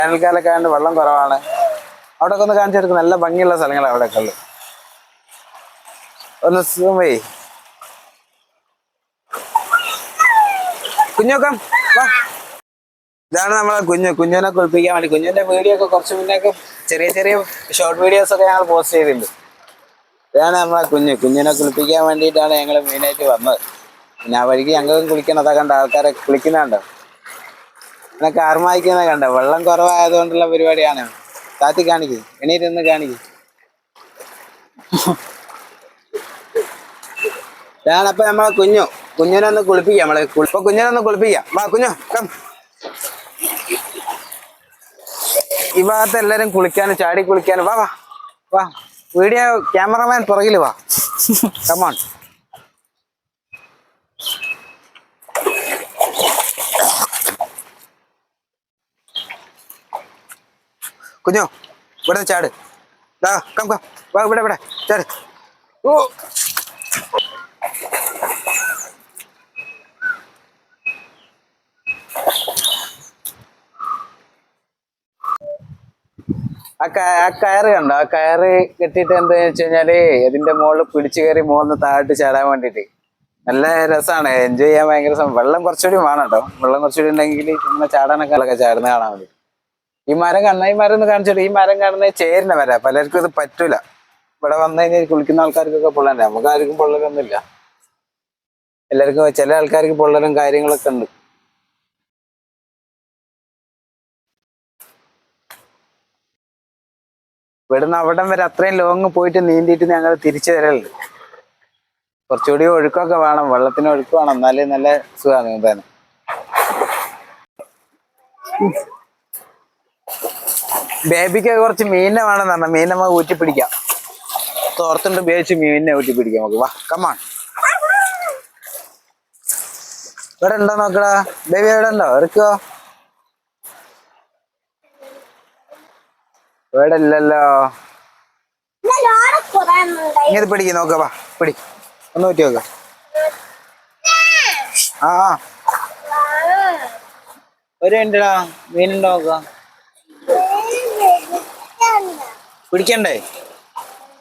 വേനൽക്കാലൊക്കെ ആയതുകൊണ്ട് വെള്ളം കുറവാണ്. അവിടെയൊക്കെ ഒന്ന് കാണിച്ചെടുക്കും. നല്ല ഭംഗിയുള്ള സ്ഥലങ്ങളാണ് അവിടെയൊക്കെ ഉള്ളത്. ഒന്ന് സൂമേ കുഞ്ഞൊക്കെ വാ. ഇതാണ് നമ്മളെ കുഞ്ഞിനെ കുളിപ്പിക്കാൻ വേണ്ടി. കുഞ്ഞിന്റെ വീഡിയോ ഒക്കെ കുറച്ച് മുന്നേക്ക് ചെറിയ ചെറിയ ഷോർട്ട് വീഡിയോസ് ഒക്കെ ഞങ്ങൾ പോസ്റ്റ് ചെയ്തിട്ടുണ്ട്. ഇതാണ് നമ്മളെ കുഞ്ഞിനെ കുളിപ്പിക്കാൻ വേണ്ടിയിട്ടാണ് ഞങ്ങൾ മെയിനായിട്ട് വന്നത്. പിന്നെ ആ വഴിക്ക് ഞങ്ങളും കുളിക്കണതൊക്കെ കണ്ട ആൾക്കാരെ കുളിക്കുന്നുണ്ടോ, പിന്നെ കാർമായിക്കുന്ന കണ്ടോ. വെള്ളം കുറവായതുകൊണ്ടുള്ള പരിപാടിയാണ്. താത്തി കാണിക്ക്, എണീറ്റൊന്ന് കാണിക്ക്. ഇതാണ് അപ്പൊ നമ്മളെ കുഞ്ഞിനെ ഒന്ന് കുളിപ്പിക്കാം. കുഞ്ഞിനെ ഒന്ന് കുളിപ്പിക്കാം. വാ കുഞ്ഞു കം. ഈ ഭാഗത്ത് എല്ലാരും കുളിക്കാനും ചാടി കുളിക്കാനും. വാ വാ വാ. വീഡിയോ ക്യാമറമാൻ പുറകില് വാ. കമോൺ. കുഞ്ഞു ഇവിടെ ചാട്. Come come. വാ ഇവിടെ ചാട്. ഓ ആ കയറ് കണ്ടോ? ആ കയറ് കെട്ടിയിട്ട് എന്താ വെച്ച് കഴിഞ്ഞാല് ഇതിന്റെ മുകളിൽ പിടിച്ചു കയറി മുകളിൽ താഴോട്ട് ചാടാൻ വേണ്ടിട്ട് നല്ല രസമാണ്. എൻജോയ് ചെയ്യാൻ ഭയങ്കര രസം. വെള്ളം കുറച്ചുകൂടി വേണം കേട്ടോ. വെള്ളം കുറച്ചുകൂടി ഉണ്ടെങ്കിൽ ഇങ്ങനെ ചാടാനൊക്കെ ചാടുന്ന കാണാൻ വേണ്ടി. ഈ മരം ഒന്ന് കാണിച്ചിട്ട്. ഈ മരം കാണുന്നത് ചേരിന്റെ മരം. പലർക്കും ഇത് പറ്റൂല. ഇവിടെ വന്നു കഴിഞ്ഞാൽ കുളിക്കുന്ന ആൾക്കാർക്കൊക്കെ പൊള്ളണ്ടേ. നമുക്ക് ആർക്കും പൊള്ളലൊന്നുമില്ല. എല്ലാവർക്കും ചില ആൾക്കാർക്ക് പൊള്ളലും കാര്യങ്ങളൊക്കെ ഉണ്ട്. ഇവിടുന്ന് അവിടം വരെ അത്രയും ലോങ് പോയിട്ട് നീന്തിയിട്ട് ഞങ്ങൾ തിരിച്ചു വരലുണ്ട്. കുറച്ചുകൂടി ഒഴുക്കൊക്കെ വേണം, വെള്ളത്തിന് ഒഴുക്ക് വേണം, എന്നാലേ നല്ല സുഖമാണ് നീന്താൻ. ബേബിക്ക് കുറച്ച് മീനിനെ വേണമെന്ന് പറഞ്ഞാൽ മീനെ നമുക്ക് ഊറ്റിപ്പിടിക്കാം. തോർത്തുണ്ട് ഉപയോഗിച്ച് മീനിനെ ഊറ്റിപ്പിടിക്കാം നമുക്ക്. വാ കമാൺ. ഇവിടെ ഉണ്ടോ നോക്കടാ. ബേബി എവിടെ ഉണ്ടോ? എടുക്കോ. ഇവിടെ ഇല്ലല്ലോ. ഇങ്ങനെ പിടിക്കും. നോക്ക. വാ പിടി. ഒന്ന് ഊറ്റി നോക്ക. ആ ഒരു മിനിറ്റടാ. മീനുണ്ടോ നോക്ക. പിടിക്കണ്ടേ?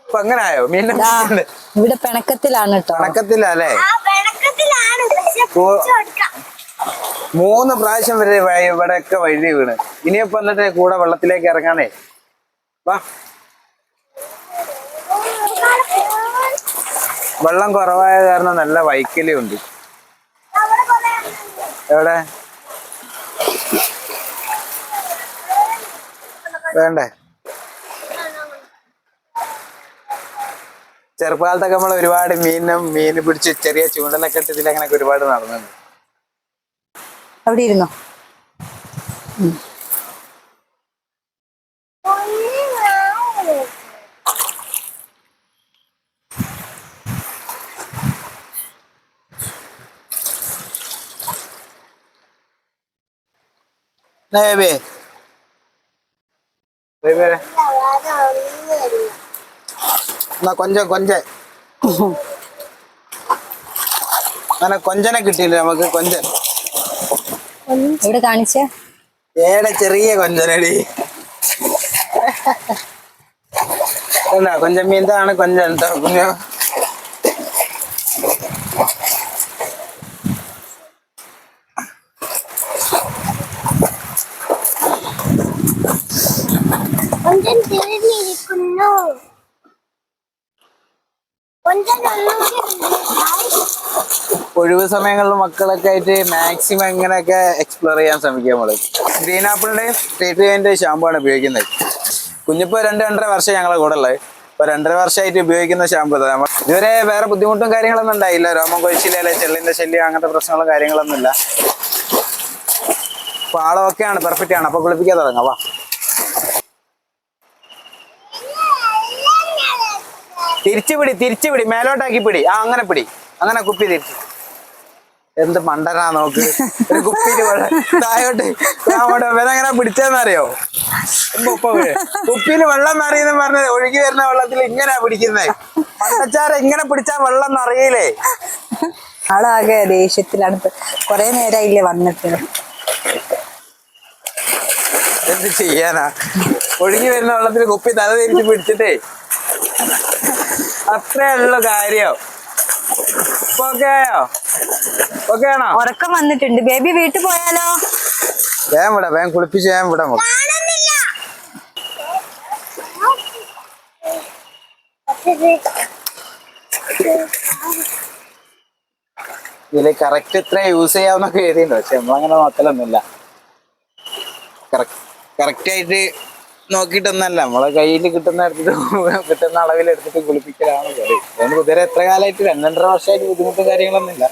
ഇപ്പൊ അങ്ങനെ ആയോ? മീനിനെ ഇവിടെ പിണക്കത്തിലാണ് കേട്ടോ. പിണക്കത്തിലല്ലേ? 3 പ്രാവശ്യം വരെ ഇവിടെയൊക്കെ വഴുതി വീണ്. ഇനിയിപ്പോ എന്നിട്ട് കൂടെ വെള്ളത്തിലേക്ക് ഇറങ്ങാനേ. വാ. വെള്ളം കുറവായ കാരണം നല്ല വൈക്കലുണ്ട്. എവിടെ വേണ്ടേ? ചെറുപ്പകാലത്തൊക്കെ നമ്മൾ ഒരുപാട് മീൻ പിടിച്ച് ചെറിയ ചൂണ്ടലൊക്കെ ഇട്ട് ഇതിലങ്ങനൊക്കെ ഒരുപാട് നടന്നുണ്ട്. അവിടെ ഇരുന്നോ. അങ്ങനെ കൊഞ്ചനെ കിട്ടിയില്ല നമുക്ക്. കൊഞ്ചൻ ഇവിടെ കാണിച്ചേ. ചെറിയ കൊഞ്ചനടി. എന്താ കൊഞ്ചൻ മീൻ? ഇതാണ് കൊഞ്ചൻ കേട്ടോ. കുഞ്ഞു ഒഴിവ് സമയങ്ങളിൽ മക്കളൊക്കെ ആയിട്ട് മാക്സിമം ഇങ്ങനെയൊക്കെ എക്സ്പ്ലോർ ചെയ്യാൻ ശ്രമിക്കുക. നമ്മള് ഗ്രീൻ ആപ്പിളിന്റെ സ്ട്രീറ്റ് വെയിന്റെ ഷാമ്പു ആണ് ഉപയോഗിക്കുന്നത്. കുഞ്ഞിപ്പോ 2-2.5 വർഷം ഞങ്ങളെ കൂടെ ഉള്ളത്. ഇപ്പൊ 2.5 വർഷമായിട്ട് ഉപയോഗിക്കുന്ന ഷാമ്പു. ഇതുവരെ വേറെ ബുദ്ധിമുട്ടും കാര്യങ്ങളൊന്നും ഉണ്ടായില്ല. രോമം കൊഴിച്ചില്ല, ചെള്ളിന്റെ ശല്യം, അങ്ങനത്തെ പ്രശ്നങ്ങളും കാര്യങ്ങളൊന്നും ഇല്ല. അപ്പൊ ആളൊക്കെയാണ്, പെർഫെക്റ്റ് ആണ്. അപ്പൊ കുളിപ്പിക്കാൻ തുടങ്ങാം. വാ. തിരിച്ചു പിടി. മേലോട്ടാക്കി പിടി. അങ്ങനെ പിടി. അങ്ങനെ കുപ്പി തിരിച്ചു. എന്ത് മണ്ടനാ നോക്ക്. ഒരു കുപ്പിയില് തായോട്ട് ഇവനെങ്ങനെ പിടിച്ചതെന്നറിയോ? കുപ്പിയില് വെള്ളം നിറയുന്ന പറഞ്ഞത് ഒഴുകി വരുന്ന വെള്ളത്തിൽ ഇങ്ങനെ പിടിക്കുന്നേ. മണ്ടച്ചാര ഇങ്ങനെ പിടിച്ചാ വെള്ളം നിറയില്ലേ? ആളാകെ ദേഷ്യത്തിലാണ്. കൊറേ നേരമായില്ലേ വന്നിട്ട്. എന്ത് ചെയ്യാനാ, ഒഴുകി വരുന്ന വെള്ളത്തിൽ കുപ്പി തല തിരിച്ച് പിടിച്ചിട്ടേ അത്രേ ഉള്ളു കാര്യം. ഇപ്പൊ ഓക്കെ ആയോ? ഓക്കെ ആണോ? ഉറക്കം വന്നിട്ടുണ്ട്. ബേബി വീട്ടിൽ പോയാലോ? വേഗം വിടാം, വേഗം കുളിപ്പിച്ച് വേഗം വിടാം. ഇതില് കറക്റ്റ് ഇത്ര യൂസ് ചെയ്യാവുന്നൊക്കെ എഴുതിയുണ്ട്, പക്ഷെ നമ്മളങ്ങനെ നോക്കലൊന്നുമില്ല. കറക്റ്റ് ആയിട്ട് നോക്കിയിട്ടൊന്നല്ല, നമ്മളെ കയ്യിൽ കിട്ടുന്ന കിട്ടുന്ന അളവിലെടുത്തിട്ട് കുളിപ്പിക്കലാണ് പതിവ്. അതുകൊണ്ട് കുതിര എത്ര കാലമായിട്ട് 2-2.5 വർഷമായിട്ട് ബുദ്ധിമുട്ടും കാര്യങ്ങളൊന്നുമില്ല.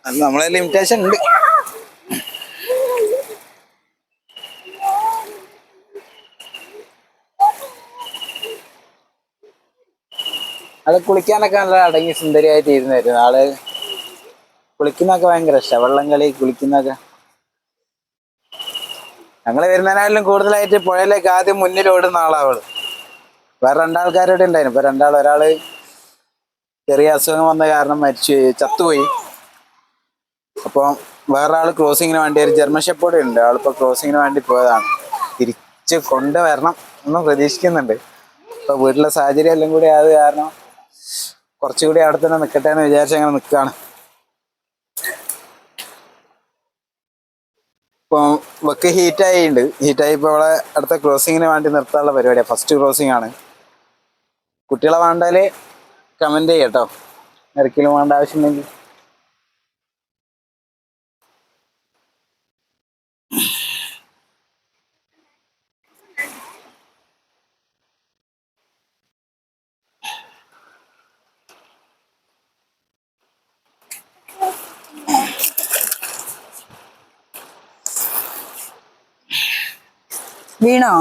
അത് നമ്മളെ ലിമിറ്റേഷൻ ഉണ്ട്. ആള് കുളിക്കാനൊക്കെ നല്ല അടങ്ങി സുന്ദരിയായിട്ട് ഇരുന്നായിരുന്നു. ആള് കുളിക്കുന്നൊക്കെ ഭയങ്കര ഇഷ്ടമാണ്, വെള്ളം കളി കുളിക്കുന്നൊക്കെ. ഞങ്ങള് വരുന്നതിനായാലും കൂടുതലായിട്ട് പുഴയിലേക്ക് ആദ്യം മുന്നിൽ ഓടുന്ന ആളാവള്. വേറെ 2 ആൾക്കാരോട് ഉണ്ടായിരുന്നു. ഇപ്പൊ ഒരാള് ചെറിയ അസുഖം വന്ന കാരണം ചത്തുപോയി. അപ്പൊ വേറെ ആള് ക്രോസിങ്ങിന് വേണ്ടി, ഒരു ജർമ്മൻ ഷെപ്പേർഡ് ഉണ്ട്, ആളിപ്പോ ക്രോസിങ്ങിന് വേണ്ടി പോയതാണ്. തിരിച്ച് കൊണ്ടുവരണം എന്നും പ്രതീക്ഷിക്കുന്നുണ്ട്. ഇപ്പൊ വീട്ടിലെ സാഹചര്യം എല്ലാം കൂടി ആയത് കാരണം കുറച്ചുകൂടി അവിടെ തന്നെ നിൽക്കട്ടെ എന്ന് വിചാരിച്ച് അങ്ങനെ നിൽക്കുകയാണ്. ഇപ്പൊ വെക്ക് ഹീറ്റായി ഇപ്പൊ അവളെ അടുത്ത ക്രോസിങ്ങിന് വേണ്ടി നിർത്താനുള്ള പരിപാടിയാണ്. ഫസ്റ്റ് ക്രോസിംഗ് ആണ്. കുട്ടികളെ വേണ്ടാല് കമന്റ് ചെയ്യട്ടോ, ഒരിക്കലും വേണ്ട ആവശ്യമുണ്ടെങ്കിൽ. വീണോ?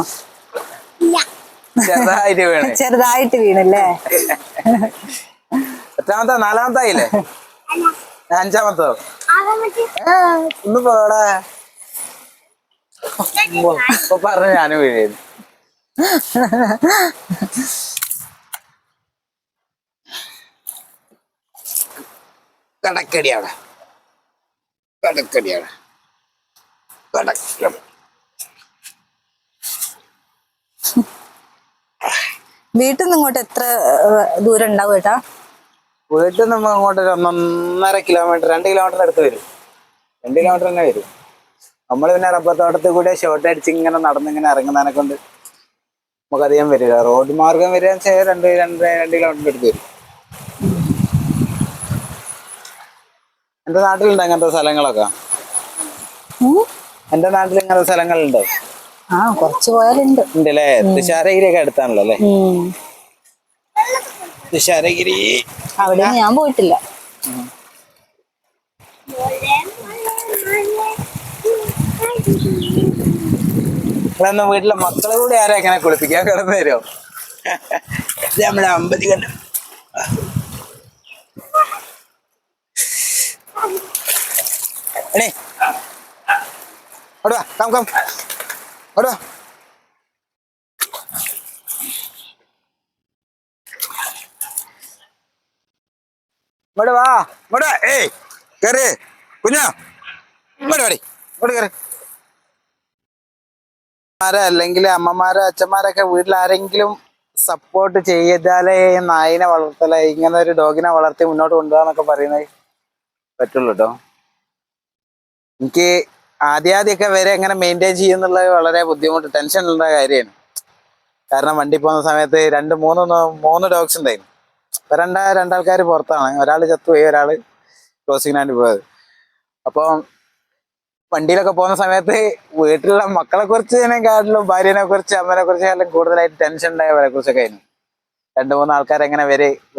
ചെറുതായിട്ട് വീണ്. ചെറുതായിട്ട് വീണല്ലേ? എത്രാമത്തെ? 4-മത്തായില്ലേ? 5-മത്തോ? ഒന്ന് പോടാ. ഇപ്പൊ പറഞ്ഞ ഞാനും വീഴായിരുന്നു. കടക്കടിയാണ്. വീട്ടിൽ നിന്ന് ഇങ്ങോട്ട് എത്ര ദൂരം ഉണ്ടാവും ഏട്ടാ? വീട്ടിൽ നിന്ന് അങ്ങോട്ട് 1.5 കിലോമീറ്റർ, 2 കിലോമീറ്ററിന് അടുത്ത് വരും. 2 കിലോമീറ്റർ തന്നെ വരും. നമ്മൾ പിന്നെ റബ്ബർ തോട്ടത്തിൽ കൂടെ ഷോർട്ട് അടിച്ച് ഇങ്ങനെ നടന്നിങ്ങനെ ഇറങ്ങുന്നതിനെ കൊണ്ട് നമുക്കധികം വരില്ല. റോഡ് മാർഗം വരിക 2 കിലോമീറ്ററിന്റെ അടുത്ത് വരും. എന്റെ നാട്ടിലുണ്ടോ അങ്ങനത്തെ സ്ഥലങ്ങളൊക്കെ? എന്റെ നാട്ടിൽ ഇങ്ങനത്തെ സ്ഥലങ്ങളുണ്ടോ? ആ, കുറച്ച് പോയാലുണ്ട്. ഉണ്ടല്ലേ? തുഷാരഗിരി ഒക്കെ അടുത്താണല്ലോ അല്ലേ? തുഷാരഗിരി അവിടെ ഞാൻ പോയിട്ടില്ല. നിങ്ങളൊന്ന് വീട്ടിലെ മക്കളെ കൂടി ആരാ എങ്ങനെ കുളിപ്പിക്കാൻ കിടന്നു തരുമോ? നമ്മളെ അമ്പതി കണ്ട അവിടെ കം കം അവിടെ ഇങ്ങോട്ട് വാ, ഇങ്ങോട്ട്. ഏയ് കേറ് കുഞ്ഞാ, ഇങ്ങോട്ട് വാടി, ഇങ്ങോട്ട് കേറ്. അല്ലെങ്കിൽ അമ്മമാരോ അച്ഛന്മാരൊക്കെ വീട്ടിൽ ആരെങ്കിലും സപ്പോർട്ട് ചെയ്താലേ നായിനെ വളർത്തല, ഇങ്ങനെ ഒരു ഡോഗിനെ വളർത്തി മുന്നോട്ട് കൊണ്ടുപോകാന്നൊക്കെ പറയുന്നത് പറ്റുള്ളൂ കേട്ടോ. എനിക്ക് ആദ്യമൊക്കെ വരെ എങ്ങനെ മെയിൻറ്റെയിൻ ചെയ്യുന്നുള്ളത് വളരെ ബുദ്ധിമുട്ട്, ടെൻഷനുള്ള കാര്യമാണ്. കാരണം വണ്ടി പോകുന്ന സമയത്ത് 2-3 ഡോഗ്സ് ഉണ്ടായിരുന്നു. ഇപ്പൊ രണ്ടാൾക്കാർ പുറത്താണ്, ഒരാൾ ചത്തുപോയി, ഒരാൾ ക്രോസിങ്ങിനായിട്ട് പോയത്. അപ്പോൾ വണ്ടിയിലൊക്കെ പോകുന്ന സമയത്ത് വീട്ടിലുള്ള മക്കളെ കുറിച്ചിനെക്കാട്ടിലും ഭാര്യനെ കുറിച്ച് അമ്മനെ കുറിച്ച് കൂടുതലായിട്ട് ടെൻഷൻ ഉണ്ടായവരെ കുറിച്ചൊക്കെ ആയിരുന്നു. 2-3 ആൾക്കാരെ എങ്ങനെ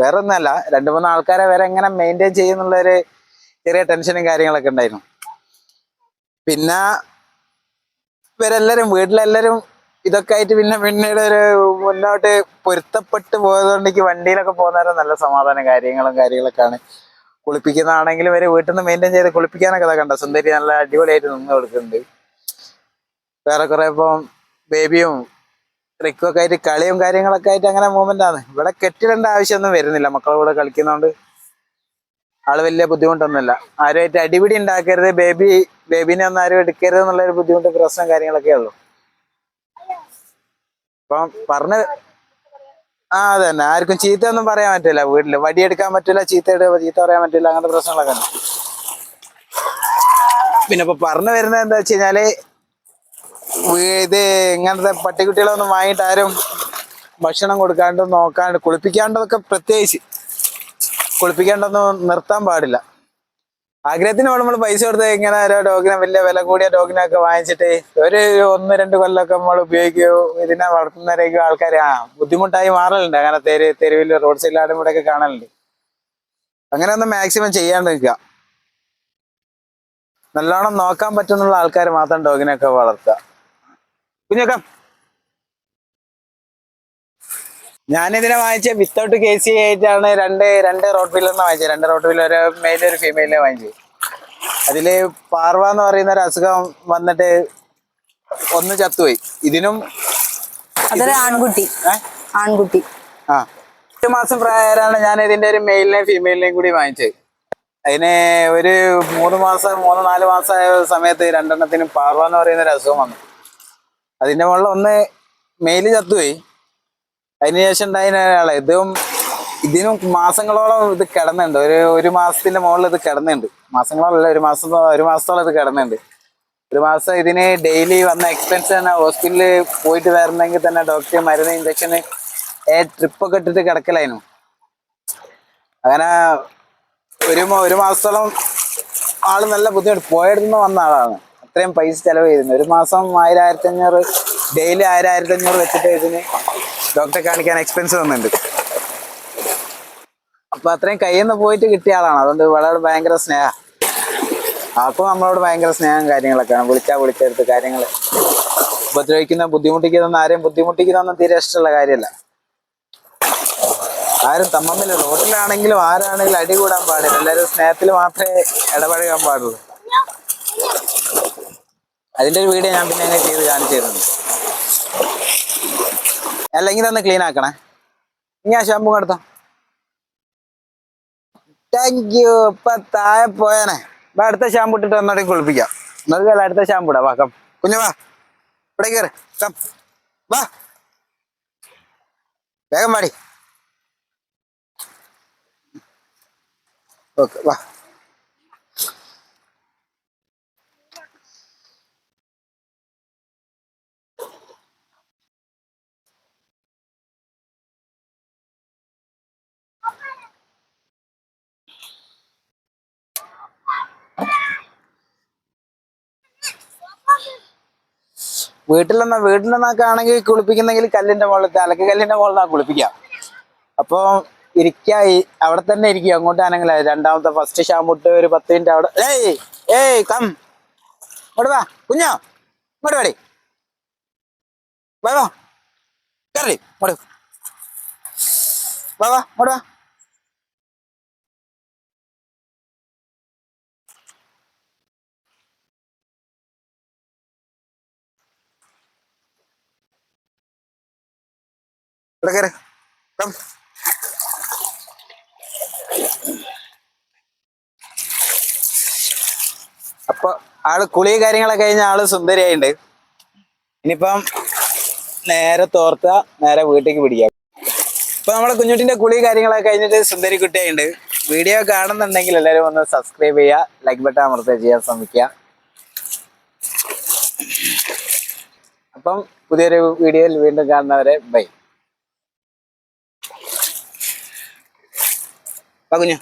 വേറെ ഒന്നല്ല, 2-3 ആൾക്കാരെ വരെ എങ്ങനെ മെയിൻറ്റെയിൻ ചെയ്യുന്നുള്ളൊരു ചെറിയ ടെൻഷനും കാര്യങ്ങളൊക്കെ ഉണ്ടായിരുന്നു. പിന്നെ ഇവരെല്ലാരും വീട്ടിലെല്ലാരും ഇതൊക്കെ ആയിട്ട് പിന്നീട് ഒരു മുന്നോട്ട് പൊരുത്തപ്പെട്ട് പോയതുകൊണ്ട് എനിക്ക് വണ്ടിയിലൊക്കെ പോകുന്നവരെ നല്ല സമാധാനം കാര്യങ്ങളൊക്കെയാണ്. കുളിപ്പിക്കുന്നതാണെങ്കിലും വരെ വീട്ടിൽ നിന്ന് മെയിൻറ്റെയിൻ ചെയ്ത് കുളിപ്പിക്കാനൊക്കെ കണ്ട സുന്ദരി നല്ല അടിപൊളിയായിട്ട് നിന്ന് കൊടുക്കുന്നുണ്ട്. വേറെ കുറെ ഇപ്പം ബേബിയും റിക്കും ഒക്കെ ആയിട്ട് കളിയും കാര്യങ്ങളൊക്കെ ആയിട്ട് അങ്ങനെ മൂവ്മെന്റ് ആണ്. ഇവിടെ കെട്ടിടേണ്ട ആവശ്യമൊന്നും വരുന്നില്ല, മക്കളുടെ കൂടെ കളിക്കുന്നതുകൊണ്ട് ആള് വലിയ ബുദ്ധിമുട്ടൊന്നുമില്ല. ആരുമായിട്ട് അടിപിടി ഉണ്ടാക്കരുത്, ബേബി ബേബിനെ ഒന്നും ആരും എടുക്കരുത് എന്നുള്ളൊരു ബുദ്ധിമുട്ട് പ്രശ്നം കാര്യങ്ങളൊക്കെ ഉള്ളു. അപ്പം പറഞ്ഞ് അതെ തന്നെ, ആർക്കും ചീത്ത ഒന്നും പറയാൻ പറ്റില്ല വീട്ടില്, വടിയെടുക്കാൻ പറ്റില്ല, ചീത്ത പറയാൻ പറ്റില്ല, അങ്ങനത്തെ പ്രശ്നങ്ങളൊക്കെ ഉണ്ട്. പിന്നെ ഇപ്പൊ പറഞ്ഞു വരുന്നത് എന്താ വെച്ച് കഴിഞ്ഞാല് ഇത് ഇങ്ങനത്തെ പട്ടിക്കുട്ടികളൊന്നും വാങ്ങിയിട്ട് ആരും ഭക്ഷണം കൊടുക്കാണ്ടും നോക്കാണ്ട് കുളിപ്പിക്കാണ്ടതൊക്കെ പ്രത്യേകിച്ച് കുളിപ്പിക്കാണ്ടൊന്നും നിർത്താൻ പാടില്ല. ആഗ്രഹത്തിന് നമ്മൾ പൈസ കൊടുത്ത് ഇങ്ങനെ ഓരോ ഡോഗിനെ, വലിയ വില കൂടിയ ഡോഗിനൊക്കെ വാങ്ങിച്ചിട്ട് ഒരു 1-2 കൊല്ലമൊക്കെ നമ്മൾ ഉപയോഗിക്കുകയോ ഇതിനെ വളർത്തുന്നവരേക്കും ആൾക്കാർ ബുദ്ധിമുട്ടായി മാറലുണ്ട്. അങ്ങനെ തെരുവിൽ റോഡ് സൈഡിലാടും കൂടെ ഒക്കെ കാണലുണ്ട്. അങ്ങനെ ഒന്നും മാക്സിമം ചെയ്യാണ്ട് നിൽക്കുക. നല്ലോണം നോക്കാൻ പറ്റുന്നുള്ള ആൾക്കാർ മാത്രം ഡോഗിനൊക്കെ വളർത്തുക. കുഞ്ഞൊക്കെ ഞാനിതിനെ വാങ്ങിച്ച വിത്തൗട്ട് KC ആയിട്ടാണ് രണ്ട് റോഡ് വീലറിനെ വാങ്ങിച്ചത്. 2 റോഡ് വീലർ, ഒരു മെയിൽ ഒരു ഫീമെയിലിനെ വാങ്ങിച്ചത്. അതില് പാർവ എന്ന് പറയുന്ന ഒരു അസുഖം വന്നിട്ട് ഒന്ന് ചത്തുപോയി. ഇതിനും അതൊരു ആൺകുട്ടി. ആൺകുട്ടി. 8 മാസം പ്രായമാണ് ഞാൻ ഇതിന്റെ ഒരു മെയിലിനെയും ഫീമെയിലിനെയും കൂടി വാങ്ങിച്ചത്. അതിന് ഒരു 3-4 മാസമായ സമയത്ത് 2 പാർവ എന്ന് പറയുന്ന ഒരു അസുഖം വന്നു. അതിന്റെ മുകളിൽ ഒന്ന് മെയില് ചത്തുപോയി. അതിനുശേഷം ഉണ്ടായിരുന്ന ഒരാളെ ഇതിനും മാസങ്ങളോളം ഇത് കിടന്നുണ്ട്. ഒരു മാസത്തിന്റെ മുകളിൽ ഇത് കിടന്നുണ്ട്. മാസങ്ങളോളല്ല, ഒരു മാസത്തോളം ഇത് കിടന്നുണ്ട്. 1 മാസം ഇതിന് ഡെയിലി വന്ന എക്സ്പെൻസ് തന്നെ, ഹോസ്പിറ്റലിൽ പോയിട്ട് വരണമെങ്കിൽ തന്നെ ഡോക്ടർ മരുന്ന്, ഇഞ്ചക്ഷന്, ട്രിപ്പൊക്കെ ഇട്ടിട്ട് കിടക്കലായിരുന്നു. അങ്ങനെ ഒരു മാസത്തോളം ആള് നല്ല ബുദ്ധിമുട്ട്, പോയടുത്തുനിന്ന് വന്ന ആളാണ്. അത്രയും പൈസ ചെലവ് ചെയ്തിരുന്നു. 1 മാസം 1000-1500, ഡെയിലി 1000-1500 വെച്ചിട്ട് ഇതിന് ഡോക്ടറെ കാണിക്കാൻ എക്സ്പെൻസ് വന്നിട്ടുണ്ട്. അപ്പൊ അത്രയും കയ്യിൽ നിന്ന് പോയിട്ട് കിട്ടിയ ആളാണ്. അതുകൊണ്ട് വളരെ ഭയങ്കര സ്നേഹം. അപ്പൊ നമ്മളോട് ഭയങ്കര സ്നേഹം കാര്യങ്ങളൊക്കെയാണ്. വിളിച്ചെടുത്ത് കാര്യങ്ങൾ ബുദ്ധിമുട്ടിക്കുന്ന ആരെയും ബുദ്ധിമുട്ടിക്കുന്നൊന്നും തീരെ ഇഷ്ടമുള്ള കാര്യമല്ല. ആരും തമ്മിൽ റോഡിലാണെങ്കിലും ആരാണെങ്കിലും അടി കൂടാൻ പാടില്ല. എല്ലാവരും സ്നേഹത്തിൽ മാത്രമേ ഇടപഴകാൻ പാടുള്ളൂ. അതിന്റെ ഒരു വീഡിയോ ഞാൻ പിന്നെ അങ്ങനെ ചെയ്ത് കാണിച്ചു തരുന്നു. അല്ലെങ്കിൽ തന്നെ ക്ലീൻ ആക്കണേ. ഇനി ആ ഷാമ്പൂ കൊടുത്തോ. Thank you. ഇപ്പൊ താഴെ പോയാനെ. അടുത്ത ഷാമ്പൂ ഇട്ടിട്ട് ഒന്നോടെ കുളിപ്പിക്കാം. എന്നല്ല അടുത്ത ഷാമ്പൂ ഇടാ. വാ കം കുഞ്ഞു, വാ ഇവിടെ കയറി. കം വാ, വേഗം പാടി. ഓക്കെ, വാ. വീട്ടിലൊന്നൊക്കെ ആണെങ്കിൽ കുളിപ്പിക്കുന്നെങ്കിൽ കല്ലിന്റെ മുകളിൽ, അലക്ക് കല്ലിന്റെ മുകളിൽ കുളിപ്പിക്കാം. അപ്പൊ അവിടെ തന്നെ ഇരിക്കുക. അങ്ങോട്ട് ആണെങ്കിൽ രണ്ടാമത്തെ ഫസ്റ്റ് ഷാമ്പൂ ഇട്ട് ഒരു 10 മിനിറ്റ് അവിടെ. കം ഇങ്ങോട്ട് വാ കുഞ്ഞോ, ഇങ്ങോട്ട് വാടി. വാ കയറി ഇങ്ങോട്ട്. വാ ഇങ്ങോട്ട് വാ. ഇവിടെ കയറി. കം. അപ്പൊ ആള് കുളി കാര്യങ്ങളൊക്കെ കഴിഞ്ഞ ആള് സുന്ദരിയായിട്ടുണ്ട്. ഇനിയിപ്പം നേരെ തോർത്ത നേരെ വീട്ടിലേക്ക് പിടിക്കാം. ഇപ്പൊ നമ്മളെ കുഞ്ഞുട്ടിന്റെ കുളി കാര്യങ്ങളൊക്കെ കഴിഞ്ഞിട്ട് സുന്ദരി കുട്ടിയായിട്ടുണ്ട്. വീഡിയോ കാണുന്നുണ്ടെങ്കിൽ എല്ലാവരും ഒന്ന് സബ്സ്ക്രൈബ് ചെയ്യുക, ലൈക്ക് ബട്ടൺ അമർത്തുക, ചെയ്യാൻ ശ്രമിക്കുക. അപ്പം പുതിയൊരു വീഡിയോയിൽ വീണ്ടും കാണുന്നവരെ ബൈ. കുഞ്ഞു.